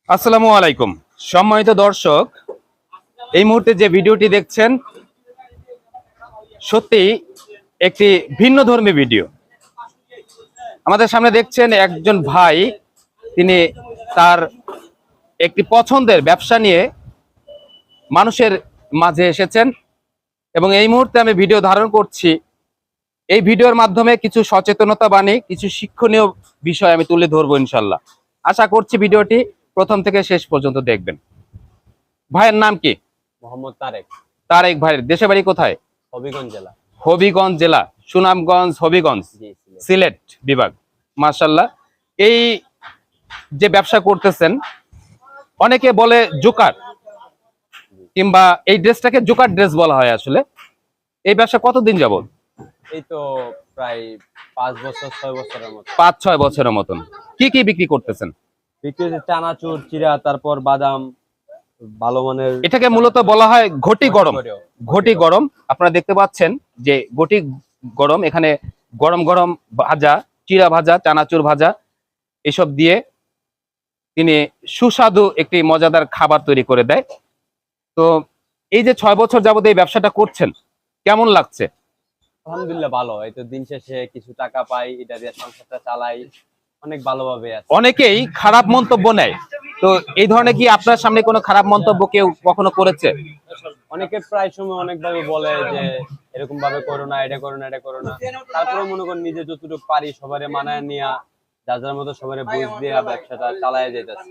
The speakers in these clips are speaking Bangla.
আসসালামু আলাইকুম সম্মানিত দর্শক, এই মুহূর্তে যে ভিডিওটি দেখছেন সত্যি একটি ভিন্ন ধর্মী ভিডিও। আমাদের সামনে দেখছেন একজন ভাই, তিনি তার একটি পছন্দের ব্যবসা নিয়ে মানুষের মাঝে এসেছেন এবং এই মুহূর্তে আমি ভিডিও ধারণ করছি। এই ভিডিওর মাধ্যমে কিছু সচেতনতা বাণী, কিছু শিক্ষণীয় বিষয় আমি তুলে ধরবো ইনশাল্লাহ। আশা করছি ভিডিওটি প্রথম থেকে শেষ পর্যন্ত দেখবেন। ভাইয়ের নাম কি? মোহাম্মদ তারেক। তারেক ভাইয়ের দেশের বাড়ি কোথায়? হবিগঞ্জ জেলা। হবিগঞ্জ জেলা, সুনামগঞ্জ, হবিগঞ্জ, সিলেট বিভাগ। মাশাআল্লাহ। এই যে ব্যবসা করতেছেন, অনেকে বলে জোকার, কিংবা এই ড্রেসটাকে জোকার ড্রেস বলা হয়। আসলে এই ব্যবসা কতদিন যাবত? এই তো প্রায় 5 বছর 6 বছরের মতো। 5-6 বছরের মতন। কি কি বিক্রি করতেছেন? বিক্রি হচ্ছে চানাচুর, চিড়া, তারপর বাদাম, ভালো মানের। এটাকে মূলত বলা হয় ঘটি গরম। ঘটি গরম আপনারা দেখতে পাচ্ছেন যে ঘটি গরম, এখানে গরম গরম ভাজা, চিড়া ভাজা, চানাচুর ভাজা এসব দিয়ে তিনি সুস্বাদু একটি মজাদার খাবার তৈরি করে দেয়। তো এই যে 6 বছর যাবত এই ব্যবসাটা করছেন, কেমন লাগছে? আলহামদুলিল্লাহ ভালো। এই তো দিন শেষে কিছু টাকা পাই, এটা দিয়ে সংসারটা চালাই অনেক ভালোভাবে আছে। অনেকেই খারাপ মন্তব্য নেয়, তো এই ধরনের কি আপনার সামনে কোনো খারাপ মন্তব্য কেউ কখনো করেছে? অনেকে প্রায় সময় অনেক ভাবে বলে যে এরকম ভাবে করো না, এটা করো না, এটা করো না। তারপরে মনে করেন নিজে যতটুকু পারি সবারে মানায় নিয়া, যার যার মতো সবারে বুঝ দিয়া ব্যবসাটা চালায় যাইতেছি।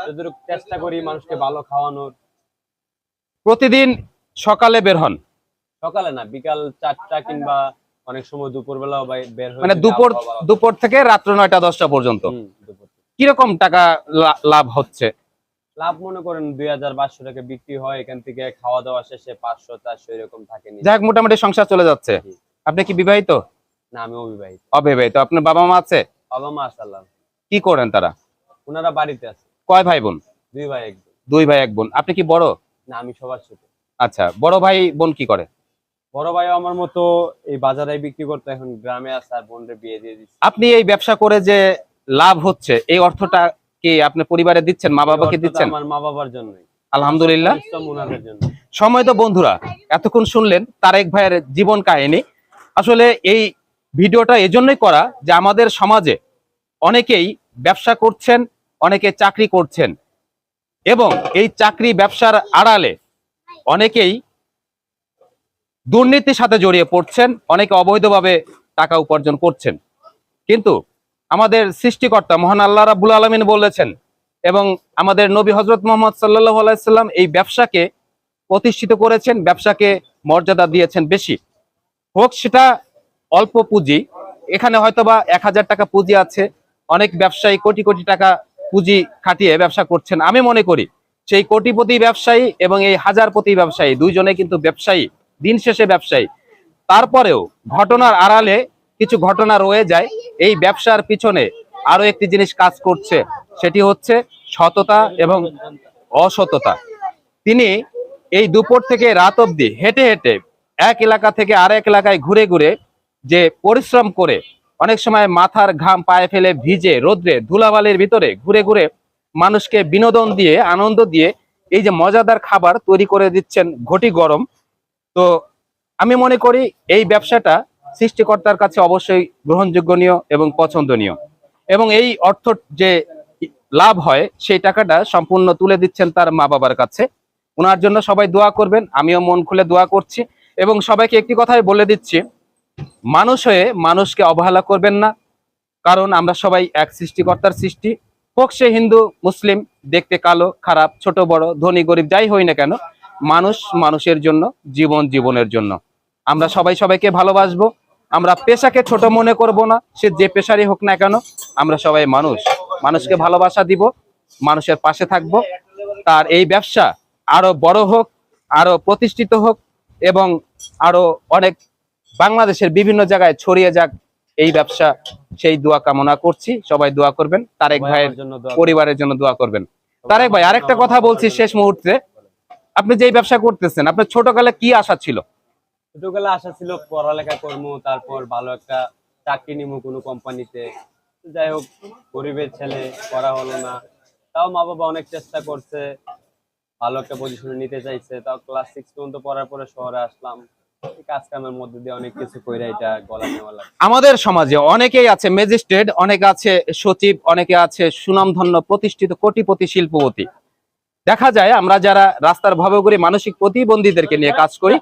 যতটুকু চেষ্টা করি মানুষকে ভালো খাওয়ানোর। প্রতিদিন সকালে বের হন? সকালে না, বিকাল 4টা কিংবা অনেক সময় দুপুরবেলাও বের হই। মানে দুপুর থেকে রাত্র 9টা-10টা পর্যন্ত। কিরকম টাকা লাভ হচ্ছে? লাভ মনে করেন 2500 টাকা বিক্রি হয়, এখান থেকে খাওয়া দাওয়া শেষে 500-400 এরকম থাকে। যাক, মোটামুটি সংসার চলে যাচ্ছে। আপনি কি বিবাহিত? না, আমি অবিবাহিত। অবিবাহিত। আপনার বাবা মা আছে? বাবা মা আছে, আল্লাহ। কি করেন তারা? ওনারা বাড়িতে আছে। কয় ভাই বোন? 2 ভাই 1 বোন। 2 ভাই 1 বোন। আপনি কি বড়? না, আমি সবার ছোট। আচ্ছা, বড় ভাই বোন কি করে? বড় ভাই আমার মতো এই বাজারে বিক্রি করতে, এখন গ্রামে আছে, আর বোনরে বিয়ে দিয়ে দিচ্ছি। আপনি এই ব্যবসা করে যে লাভ হচ্ছে, এই অর্থটা কি আপনি পরিবারে দিচ্ছেন, মা বাবাকে দিচ্ছেন? আমার মা বাবার জন্যই। আলহামদুলিল্লাহ। ওনাদের জন্য। সম্মানিত বন্ধুরা, এতক্ষণ শুনলেন তারেক ভাইয়ের জীবন কাহিনী। আসলে এই ভিডিওটা এজন্যই করা যে আমাদের সমাজে অনেকেই ব্যবসা করছেন, অনেকে চাকরি করছেন, এবং এই চাকরি ব্যবসার আড়ালে অনেকেই দুর্নীতির সাথে জড়িয়ে পড়ছেন, অনেকে অবৈধভাবে টাকা উপার্জন করছেন। কিন্তু আমাদের সৃষ্টিকর্তা মহান আল্লাহ রাব্বুল আলামিন বলেছেন, এবং আমাদের নবী হযরত মুহাম্মদ সাল্লাল্লাহু আলাইহি সাল্লাম এই ব্যবসাকে প্রতিষ্ঠিত করেছেন, ব্যবসাকে মর্যাদা দিয়েছেন বেশি। হোক সেটা অল্প পুঁজি, এখানে হয়তোবা 1000 টাকা পুঁজি আছে, অনেক ব্যবসায়ী কোটি কোটি টাকা পুঁজি খাটিয়ে ব্যবসা করছেন। আমি মনে করি সেই কোটিপতি ব্যবসায়ী এবং এই হাজারপতি ব্যবসায়ী দুইজনে কিন্তু ব্যবসায়ী, দিন শেষে ব্যবসায়ী। তারপরেও ঘটনার আড়ালে কিছু ঘটনা রয়ে যায়। এই ব্যবসার পিছনে আরো একটি জিনিস কাজ করছে, সেটি হচ্ছে সততা এবং অসততা। তিনি এই দুপুর থেকে রাত অবধি হেঁটে হেঁটে এক এলাকা থেকে আরেক এলাকায় ঘুরে ঘুরে যে পরিশ্রম করে, অনেক সময় মাথার ঘাম পায়ে ফেলে ভিজে রোদ্রে ধুলাবালির ভিতরে ঘুরে ঘুরে মানুষকে বিনোদন দিয়ে, আনন্দ দিয়ে এই যে মজাদার খাবার তৈরি করে দিচ্ছেন ঘটি গরম। তো আমি মনে করি এই ব্যবসাটা সৃষ্টিকর্তার কাছে অবশ্যই গ্রহণযোগ্যনীয় এবং পছন্দনীয়, এবং এই অর্থ যে লাভ হয় সেই টাকাটা সম্পূর্ণ তুলে দিচ্ছেন তার মা বাবার কাছে। ওনার জন্য সবাই দোয়া করবেন, আমিও মন খুলে দোয়া করছি। এবং সবাইকে একটি কথাই বলে দিচ্ছি, মানুষ হয়ে মানুষকে অবহেলা করবেন না, কারণ আমরা সবাই এক সৃষ্টিকর্তার সৃষ্টি। হোক সে হিন্দু মুসলিম, দেখতে কালো খারাপ, ছোট বড়, ধনী গরিব, যাই হই না কেন, মানুষ মানুষের জন্য, জীবন জীবনের জন্য। আমরা সবাই সবাইকে ভালোবাসবো, আমরা পেশাকে ছোট মনে করব না, সে যে পেশারই হোক না কেন। আমরা সবাই মানুষ, মানুষকে ভালোবাসা দিব, মানুষের পাশে থাকব। তার এই ব্যবসা আরো বড় হোক, আরো প্রতিষ্ঠিত হোক, এবং আরো অনেক বাংলাদেশের বিভিন্ন জায়গায় ছড়িয়ে যাক এই ব্যবসা, সেই দোয়া কামনা করছি। সবাই দোয়া করবেন, তারেক ভাইয়ের পরিবারের জন্য দোয়া করবেন। তারেক ভাই, আরেকটা কথা বলছি শেষ মুহূর্তে, আপনি যে ব্যবসা করতেছেন, আপনার ছোটকালে কি আশা ছিল? ছোটকালে আশা ছিল পড়ালেখা করবো, তারপর ভালো একটা চাকরি নিবো কোনো কোম্পানিতে। যাই হোক, গরিবের ছেলে, পড়া হলো না, তাও মা বাবা অনেক চেষ্টা করছে, ভালো একটা পজিশনে নিতে চাইছে, তাও ক্লাস 6 পর্যন্ত পড়ার পরে শহরে আসলাম, এই কাজ কামের মধ্যে দিয়ে অনেক কিছু কইরা এটা গলা নেওয়া লাগে। আমাদের সমাজে অনেকেই আছে ম্যাজিস্ট্রেট, অনেকে আছে সচিব, অনেকে আছে সুনামধন্য প্রতিষ্ঠিত কোটিপতি শিল্পপতি। দেখা যায় আমরা যারা রাস্তার ভবঘুরে মানসিক প্রতিবন্ধীদেরকে নিয়ে কাজ করি,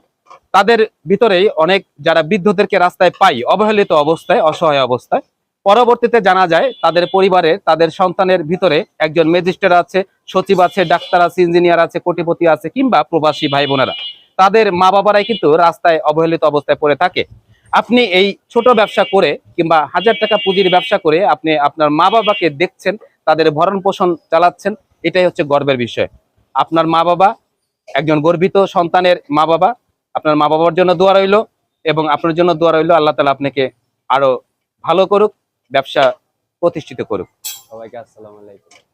তাদের ভিতরেই অনেক যারা বৃদ্ধদেরকে রাস্তায় পাই অবহেলিত অবস্থায়, অসহায় অবস্থায়, পরবর্তীতে জানা যায় তাদের পরিবারে তাদের সন্তানের ভিতরে একজন ম্যাজিস্ট্রেট আছে, সচিব আছে, ডাক্তার আছে, ইঞ্জিনিয়ার আছে, কোটিপতি আছে, কিংবা প্রবাসী ভাই বোনেরা, তাদের মা বাবারাই কিন্তু রাস্তায় অবহেলিত অবস্থায় পড়ে থাকে। আপনি এই ছোট ব্যবসা করে কিংবা 1000 টাকা পুঁজির ব্যবসা করে আপনি আপনার মা বাবাকে দেখছেন, তাদের ভরণ পোষণ চালাচ্ছেন, এটাই হচ্ছে গর্বের বিষয়। আপনার মা বাবা একজন গর্বিত সন্তানের মা বাবা, আপনার মা বাবার জন্য দোয়া রইল এবং আপনার জন্য দোয়া রইল, আল্লাহ তাআলা আপনাকে আরো ভালো করুক, ব্যবসা প্রতিষ্ঠিত করুক। সবাইকে আসসালামু আলাইকুম।